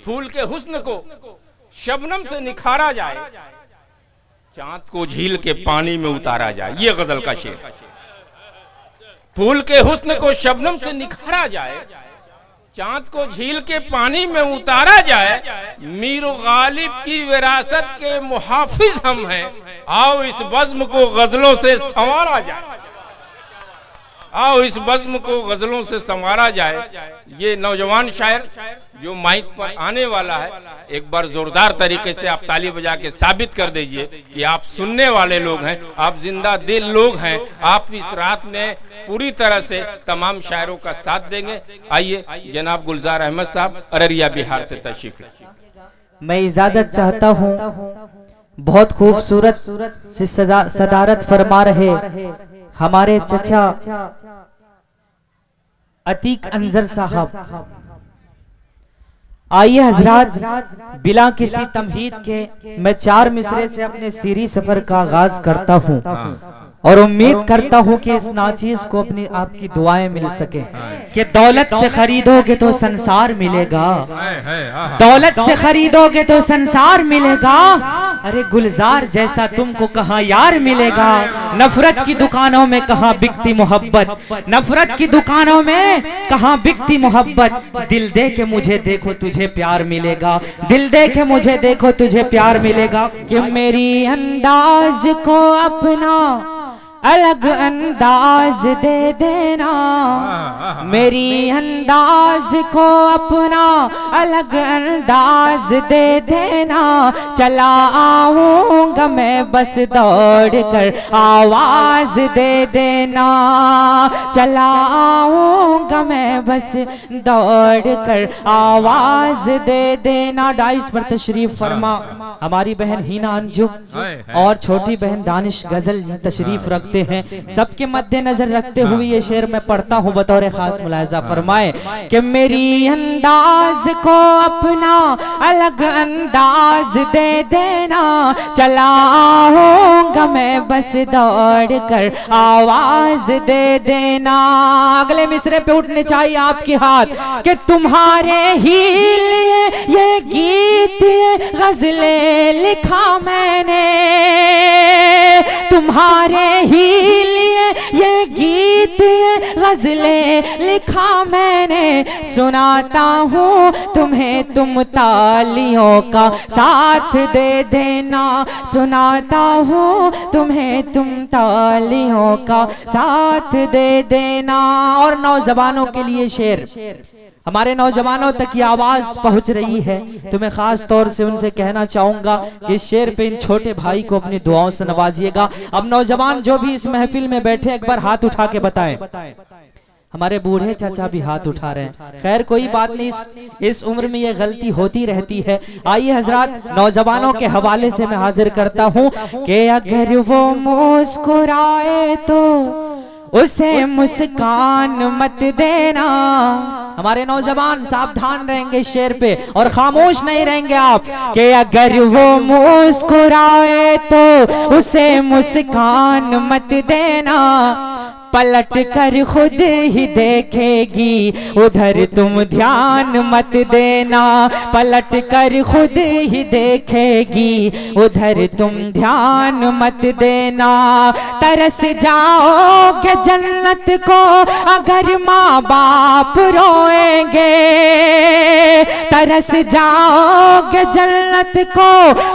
फूल के हुस्न को शबनम से निखारा जाए, चांद को झील के पानी में उतारा जाए। ये गजल का शेर। फूल के हुस्न को शबनम से निखारा जाए, चांद को झील के पानी में उतारा जाए। मीर गालिब की विरासत के मुहाफिज हम हैं, आओ इस बज़्म को गजलों से संवारा जाए, आओ इस बज़्म को गजलों से संवारा जाए। ये नौजवान शायर जो माइक पर आने वाला है, एक बार जोरदार तरीके से आप ताली बजा के साबित कर दीजिए कि आप सुनने वाले लोग हैं, आप जिंदा दिल लोग हैं। आप इस रात में पूरी तरह से तमाम शायरों का साथ देंगे। आइए जनाब गुलजार अहमद साहब अररिया बिहार से तशरीफ लाइए। मैं इजाजत चाहता हूँ। बहुत खूबसूरत से सदारत फरमा रहे हमारे चचा अतीक अंजर साहब। आइए हजरात, बिला किसी तमहीद के मैं 4 मिसरे से अपने सीरी सफर का आगाज करता हूँ और उम्मीद करता हूँ कि इस नाचीज को अपनी आपकी दुआएं मिल सके। कि दौलत से खरीदोगे तो संसार मिलेगा, दौलत से खरीदोगे तो संसार मिलेगा। अरे गुलजार जैसा तुमको कहाँ यार मिलेगा। नफरत की दुकानों में कहाँ बिकती मोहब्बत, नफरत की दुकानों में कहाँ बिकती मोहब्बत। दिल दे के मुझे देखो तुझे प्यार मिलेगा, दिल दे के मुझे देखो तुझे प्यार मिलेगा। कि मेरी अंदाज को अपना अलग अंदाज दे देना, मेरी अंदाज को अपना अलग अंदाज दे देना। चला आऊंगा मैं बस दौड़ कर आवाज दे देना, चला आऊंगा मैं बस दौड़ कर आवाज दे देना। डाइस पर तशरीफ फरमा हमारी बहन हिना अंजुम और छोटी बहन दानिश गजल जी तशरीफ रखते हैं। सबके मद्देनजर रखते हुए ये शेर मैं पढ़ता हूँ बतौर खास मुलाहिजा फरमाए। कि मेरी अंदाज को अपना अलग अंदाज दे देना, चलाऊंगा मैं बस दौड़ कर आवाज दे देना। अगले मिसरे पे उठने चाहिए आपके हाथ। कि तुम्हारे ही लिए ये गीत ये गजलें लिखा मैंने, तुम्हारे ही लिए ये गीत ये गजलें लिखा मैंने। सुनाता हूँ तुम्हें तुम तालियों का साथ दे देना, सुनाता हूँ तुम्हें तुम तालियों का साथ दे देना। और नौजवानों के लिए शेर, हमारे नौजवानों तक ये आवाज पहुंच रही है तो मैं खास तौर से उनसे कहना चाहूंगा कि इस शेर पे इन छोटे भाई को अपनी दुआओं से नवाजिएगा। अब नौजवान जो भी इस महफिल में बैठे एक बार हाथ उठा के बताएं। हमारे बूढ़े चाचा भी हाथ उठा रहे हैं। खैर कोई बात नहीं, इस उम्र में ये गलती होती रहती है। आइए हजरात, नौजवानों के हवाले से मैं हाजिर करता हूँ कि अगर वो मुस्कुराए तो उसे मुस्कान मत देना। हमारे नौजवान सावधान रहेंगे शेर पे और खामोश नहीं रहेंगे आप। कि अगर वो मुस्कुराए तो उसे मुस्कान मत देना, पलट कर खुद ही देखेगी उधर तुम ध्यान मत देना, पलट कर खुद ही देखेगी उधर तुम ध्यान मत देना। तरस जाओगे जन्नत को अगर माँ बाप रोएंगे, तरस जाओगे जन्नत को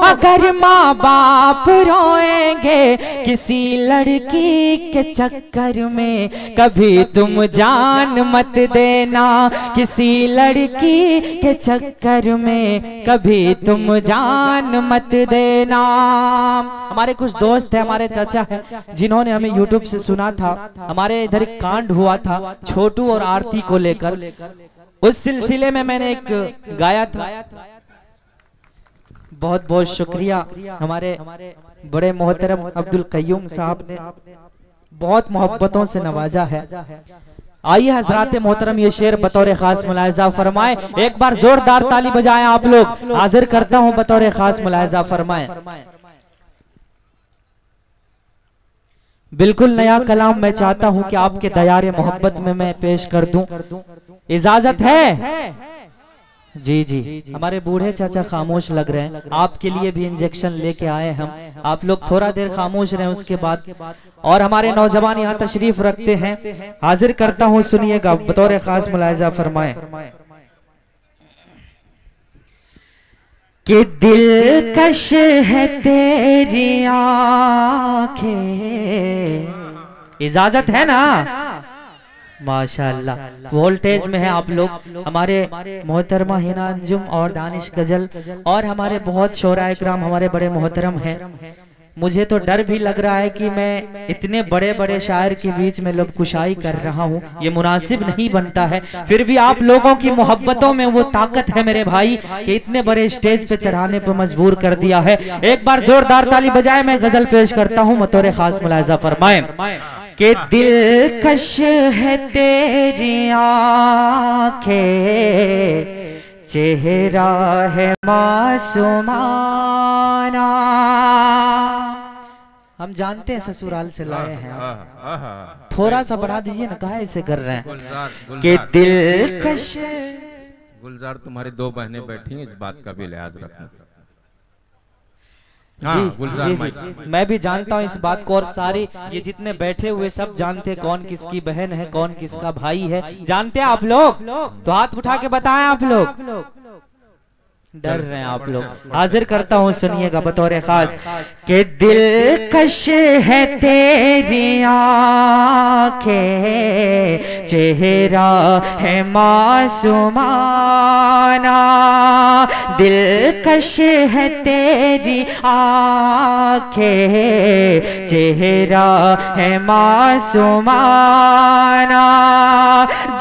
अगर माँ बाप रोएंगे। किसी लड़की के चक्कर में कभी तुम जान मत देना, किसी लड़की के चक्कर में कभी तुम जान मत देना। हमारे कुछ दोस्त हैं, हमारे चाचा हैं जिन्होंने हमें YouTube से सुना था। हमारे इधर एक कांड हुआ था छोटू और आरती को लेकर, उस सिलसिले में मैंने एक गाया था। बहुत बहुत शुक्रिया हमारे बड़े मोहतरम अब्दुल कय्यूम साहब ने बहुत मोहब्बतों से नवाजा है। आइए हजरात मोहतरम ये शेर बतौर खास मुलाहिजा फरमाए। एक बार जोरदार ताली बजाएं आप लोग। हाजिर करता हूं बतौर खास मुलाहिजा फरमाए। बिल्कुल नया कलाम मैं चाहता हूं कि आपके दयारे मोहब्बत में मैं पेश कर दूं। इजाजत है? जी जी, हमारे बूढ़े चाचा खामोश लग रहे हैं, आपके लिए भी इंजेक्शन लेके आए हम। आप लोग थोड़ा देर खामोश रहें, उसके बाद और हमारे नौजवान यहाँ तशरीफ रखते हैं, हाजिर करता हूँ, सुनिएगा, बतौर खास मुलाहिजा फरमाएं कि दिलकश है तेरी आंखें। इजाजत है ना? माशाअल्लाह, वोल्टेज में है आप लोग। हमारे मोहतरमा हिना अंजुम और दानिश गजल और हमारे बहुत शोरा इकराम हमारे बड़े मोहतरम हैं। मुझे तो डर भी लग रहा है कि मैं इतने बड़े बड़े शायर के बीच में लबकुशाई कर रहा हूँ, ये मुनासिब नहीं बनता है। फिर भी आप लोगों की मोहब्बतों में वो ताकत है मेरे भाई कि इतने बड़े स्टेज पे चढ़ाने पे मजबूर कर दिया है। एक बार जोरदार ताली बजाए, मैं गजल पेश करता हूँ, बतौर खास मुलाहिजा फरमाएं कि दिलकश है तेरी आंखें, चेहरा है मासूमाना। हम जानते हैं ससुराल से लाए हैं, थोड़ा सा बढ़ा दीजिए ना, कहा ऐसे कर रहे हैं कि दिलकश। गुलजार, तुम्हारी दो बहनें बैठी हैं, इस बात का भी लिहाज रखना। जी, जी, जी, मैं भी जानता हूँ इस बात को, और सारी ये जितने बैठे हुए सब जानते हैं कौन किसकी बहन है, कौन किसका भाई है। जानते हैं आप लोग? तो हाथ उठा के बताएं आप लोग। डर रहे हैं आप लोग? हाजिर करता हूँ, सुनिएगा, बतौर खास कि दिलकश है तेरी आंखें, चेहरा है मासूमाना। दिलकश है तेरी आंखें, चेहरा है मासूमाना।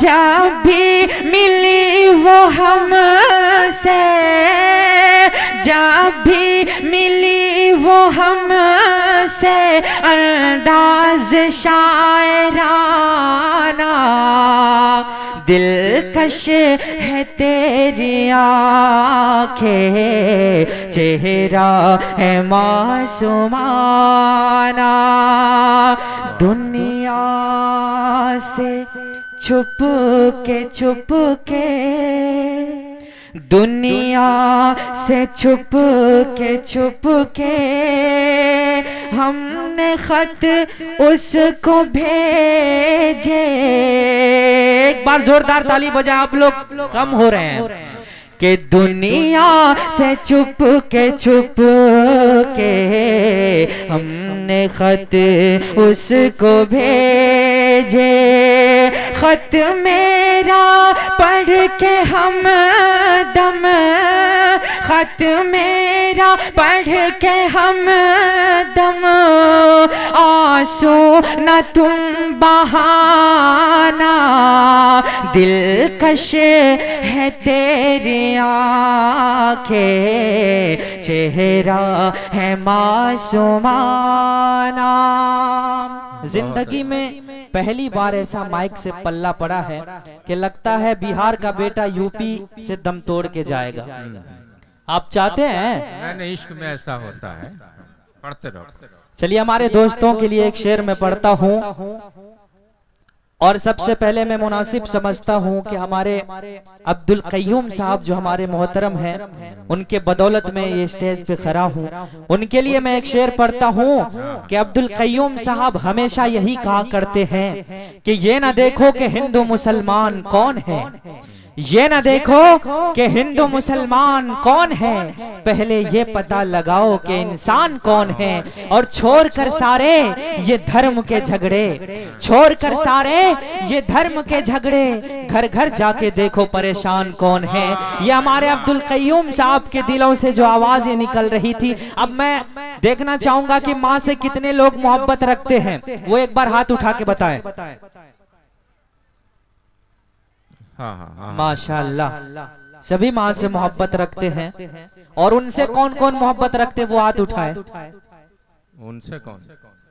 जब भी मिली वो हमसे, जब भी मिली वो हमसे, अंदाज शायराना। दिलकश है तेरी आंखें, चेहरा है मासूमाना। दुनिया से छुप के, दुनिया से छुप के हमने खत उसको भेजे। एक बार जोरदार ताली बजाए आप लोग, कम हो रहे हैं कि दुनिया से छुप के हमने खत उसको भेजे। खत मेरा पढ़ के हम दम, खत मेरा पढ़ के हम दम, आंसू न तुम बहाना। दिलकश है तेरी आंखें, चेहरा है मासूमाना। जिंदगी में पहली बार ऐसा माइक से पल्ला पड़ा है कि लगता है बिहार का बेटा यूपी से दम तोड़ के जाएगा। आप चाहते हैं? नहीं, इश्क में ऐसा होता है, पढ़ते रहो। चलिए, हमारे दोस्तों के लिए एक शेर मैं पढ़ता हूँ, और सबसे पहले मैं मुनासिब समझता हूँ कि हमारे अब्दुल कय्यूम साहब जो हमारे मोहतरम हैं, उनके बदौलत में ये स्टेज पे खड़ा हूँ। उनके लिए मैं एक शेर पढ़ता हूँ कि अब्दुल कय्यूम साहब हमेशा यही कहा करते हैं कि ये ना देखो कि हिंदू मुसलमान कौन है, ये ना देखो कि हिंदू मुसलमान कौन है, पहले ये पता लगाओ कि इंसान कौन है। और छोड़कर सारे ये धर्म के झगड़े, छोड़कर सारे ये धर्म के झगड़े, घर घर जाके देखो परेशान कौन है। ये हमारे अब्दुल कय्यूम साहब के दिलों से जो आवाजें निकल रही थी। अब मैं देखना चाहूंगा कि माँ से कितने लोग मोहब्बत रखते हैं, वो एक बार हाथ उठा के बताएं। माशाअल्लाह, सभी माँ से मोहब्बत रखते हैं। और उनसे कौन कौन मोहब्बत रखते, वो हाथ उठाए। उनसे कौन?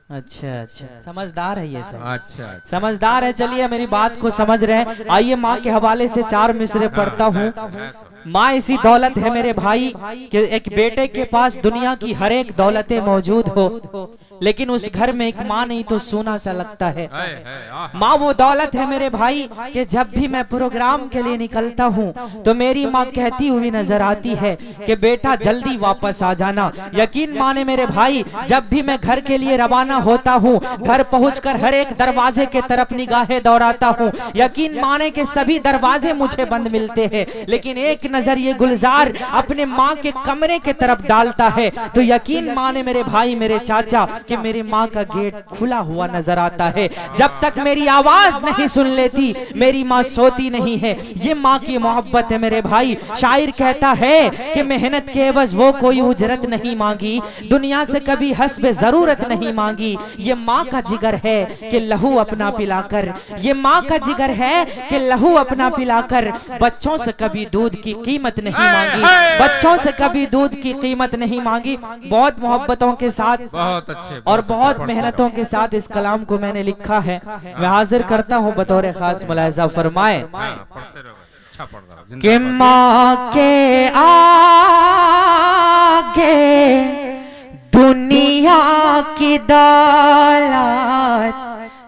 अच्छा, समझदार है ये सब। अच्छा, समझदार है। चलिए, मेरी बात को समझ रहे हैं। आइए, माँ के हवाले से 4 मिसरे पढ़ता हूँ। माँ ऐसी दौलत है मेरे भाई कि एक बेटे के पास दुनिया की हर एक दौलतें मौजूद हो, लेकिन उस घर में एक माँ नहीं तो सोना सा लगता है। माँ वो दौलत है मेरे भाई कि जब भी मैं प्रोग्राम के लिए निकलता हूँ तो मेरी माँ कहती हुई नजर आती है कि बेटा जल्दी वापस आ जाना। यकीन माने मेरे भाई, जब भी मैं घर के लिए रवाना होता हूँ, घर पहुंचकर हर एक दरवाजे के तरफ निगाहें दौड़ाता हूँ। यकीन माने कि सभी दरवाजे मुझे बंद मिलते हैं, लेकिन एक नजर ये गुलजार अपने माँ के कमरे के तरफ डालता है तो यकीन माने मेरे भाई, मेरे चाचा, कि मेरी माँ का गेट खुला हुआ नजर आता है। जब तक मेरी आवाज नहीं सुन लेती मेरी माँ सोती नहीं है। ये माँ की मोहब्बत है मेरे भाई। शायर कहता है कि मेहनत के एवज वो कोई उजरत नहीं मांगी, दुनिया से कभी हस्बे जरूरत नहीं मांगी। ये माँ का जिगर है कि लहू अपना पिलाकर, ये माँ का जिगर है कि लहू अपना पिलाकर बच्चों से कभी दूध की कीमत नहीं मांगी, बच्चों से कभी दूध की कीमत नहीं मांगी। बहुत मोहब्बतों के साथ, बहुत अच्छे और बहुत मेहनतों के साथ इस कलाम को मैंने लिखा है। मैं हाजिर करता हूँ बतौर खास मुलाहिजा फरमाए कि माँ के आगे दुनिया की दौलत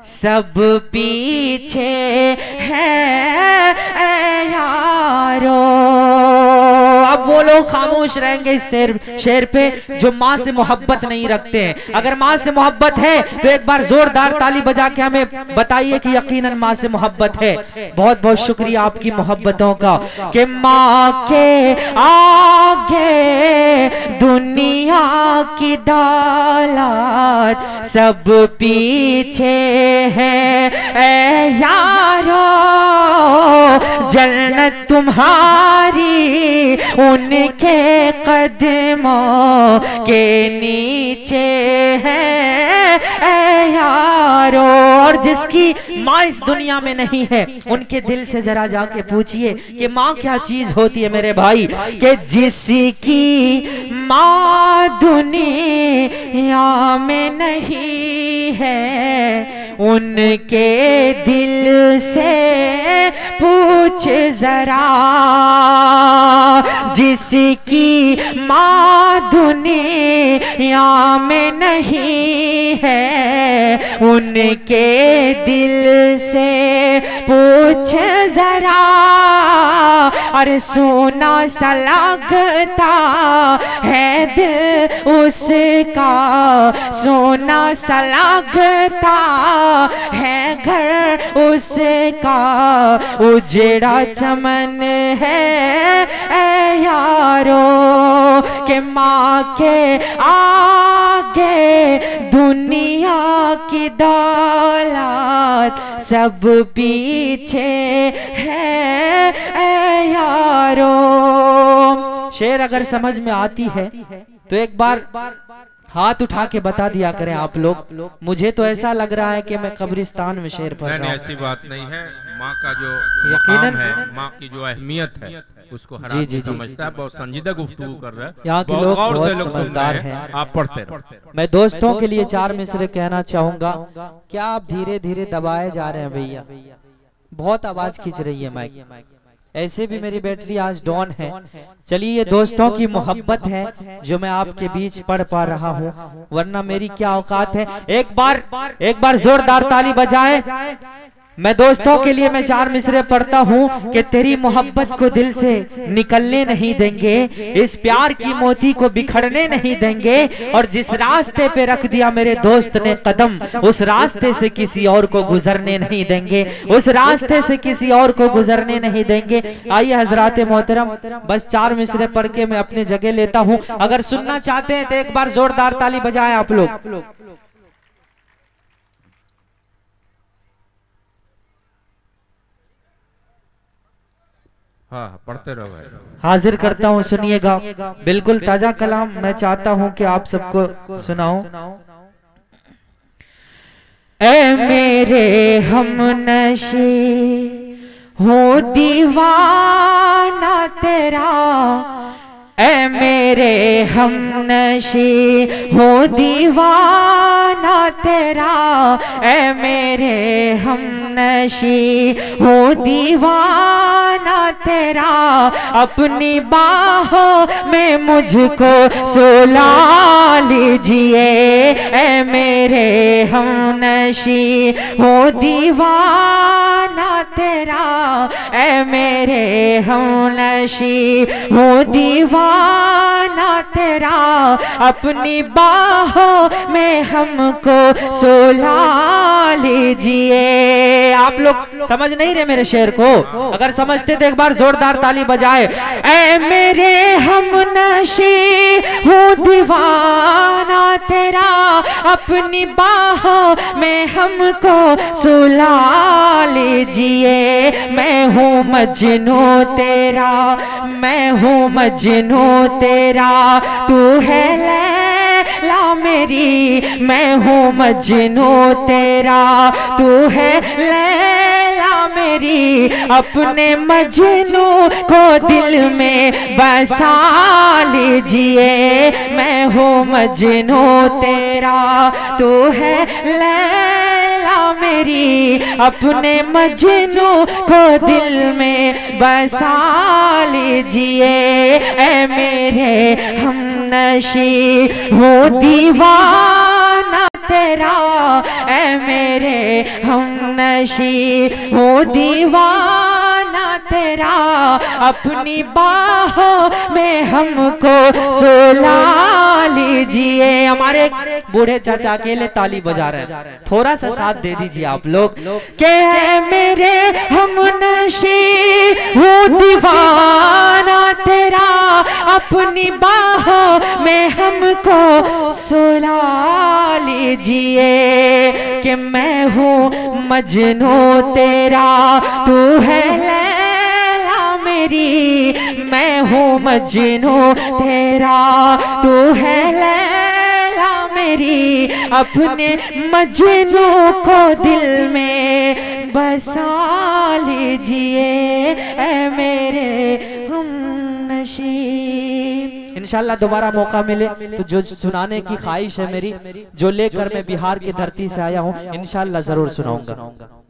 सब पीछे है यारो। अब वो लोग खामोश रहेंगे इस शेर पे जो माँ से मोहब्बत नहीं रखते हैं। अगर माँ से मोहब्बत है तो एक बार जोरदार ताली बजा के हमें बताइए कि यकीनन माँ से मोहब्बत है। बहुत बहुत शुक्रिया आपकी मोहब्बतों का। कि माँ के आगे दुनिया की दौलत सब पीछे है यारो, जन्नत तुम्हारी उनके कदमों के नीचे है यारो। और जिसकी माँ इस दुनिया में नहीं है उनके दिल से जरा जाके पूछिए कि माँ क्या चीज होती है मेरे भाई। कि जिसकी माँ दुनिया में नहीं है उनके दिल से पूछ जरा, जिसकी माँ दुनिया में नहीं है उनके दिल से पूछ जरा। अरे सोना सा लगता है दिल उसका, सोना सा लगता है घर उसका, उजड़ा चमन है यारो। के माँ के आगे दुनिया की दौलत सब पीछे है यारो। शेर अगर समझ में आती है तो एक बार हाथ उठा के बता दिया करें आप लोग। मुझे तो ऐसा लग रहा है कि मैं कब्रिस्तान में शेर पढ़ रहा हूं। ऐसी बात नहीं है। माँ का जो यकीनन है, माँ की जो अहमियत है उसको हर आदमी समझता है। बहुत संजीदा गुफ्तगू कर रहा है, यहाँ के लोग बहुत समझदार हैं। आप पढ़ते रहो। मैं दोस्तों के लिए 4 मिसरे कहना चाहूंगा। क्या आप धीरे धीरे दबाए जा रहे हैं भैया? बहुत आवाज खींच रही है माइक। ऐसे भी मेरी बैटरी आज डाउन है। चलिए ये दोस्तों की मोहब्बत है जो मैं आपके बीच पढ़ पा रहा हूँ, वरना मेरी क्या औकात है। एक बार जोरदार ताली बजाएं। मैं दोस्तों के लिए मैं 4 मिसरे पढ़ता हूँ कि तेरी मोहब्बत को दिल से निकलने नहीं देंगे, इस प्यार की मोती को बिखरने नहीं देंगे, और जिस रास्ते पे रख दिया मेरे दोस्त ने कदम उस रास्ते से किसी और को गुजरने नहीं देंगे, उस रास्ते से किसी और को गुजरने नहीं देंगे। आइए हजरात मोहतरम, बस 4 मिसरे पढ़ के मैं अपनी जगह लेता हूँ। अगर सुनना चाहते हैं तो एक बार जोरदार ताली बजाएं आप लोग। हाँ, पढ़ते रहो भाई। हाजिर करता हूँ, सुनिएगा। बिल्कुल ताजा कलाम मैं चाहता हूँ कि आप सबको सुनाऊं। ऐ मेरे हमनशी हो दीवाना तेरा, ऐ मेरे मेरे हमनशी हूँ दीवाना तेरा, ऐ मेरे हमनशी हूँ दीवाना तेरा, अपनी बाहों में मुझको सुला लीजिए, ऐ मेरे हमनशी हूँ दीवाना तेरा, ऐ मेरे हमनशी हूँ दीवाना तेरा, अपनी बाहों में हमको सुला लीजिए। आप लोग समझ नहीं रहे मेरे शेर को? अगर समझते तो एक बार जोरदार ताली बजाए। ऐ मेरे हमनशी हूँ दीवाना तेरा, अपनी बाहों में हमको सुला लीजिए। मैं हूँ मजनू तेरा, मैं हूँ मजनू तेरा, तू है लैला मेरी, मैं हूँ मजनू तेरा, तू है लैला मेरी, अपने मजनू को दिल में बसा लीजिए। मैं हूँ मजनू तेरा, तू है लैला मेरी, अपने मजनू को दिल में बसा लीजिए। ऐ मेरे हमनशी हूँ दीवाना तेरा, ऐ मेरे हमनशी हूँ दीवाना तेरा, अपनी बाहों में हमको सुला लीजिए। हमारे बूढ़े चाचा अकेले ताली बजा रहे हैं, थोड़ा सा साथ दे दीजिए आप लोग। के मेरे हमनशी हूँ दीवाना तेरा, अपनी बाहों में हमको सुला लीजिए। कि मैं हूँ मजनू तेरा, तू है लैला मेरी, मैं हूँ मजनू तेरा, तू है लैला मेरी, अपने मजनू को दिल में बसा लीजिए। ऐ मेरे हमनशी। इंशाल्लाह दोबारा मौका मिले तो जो सुनाने की ख्वाहिश है मेरी, जो लेकर मैं बिहार की धरती से आया हूँ, इंशाल्लाह जरूर सुनाऊंगा।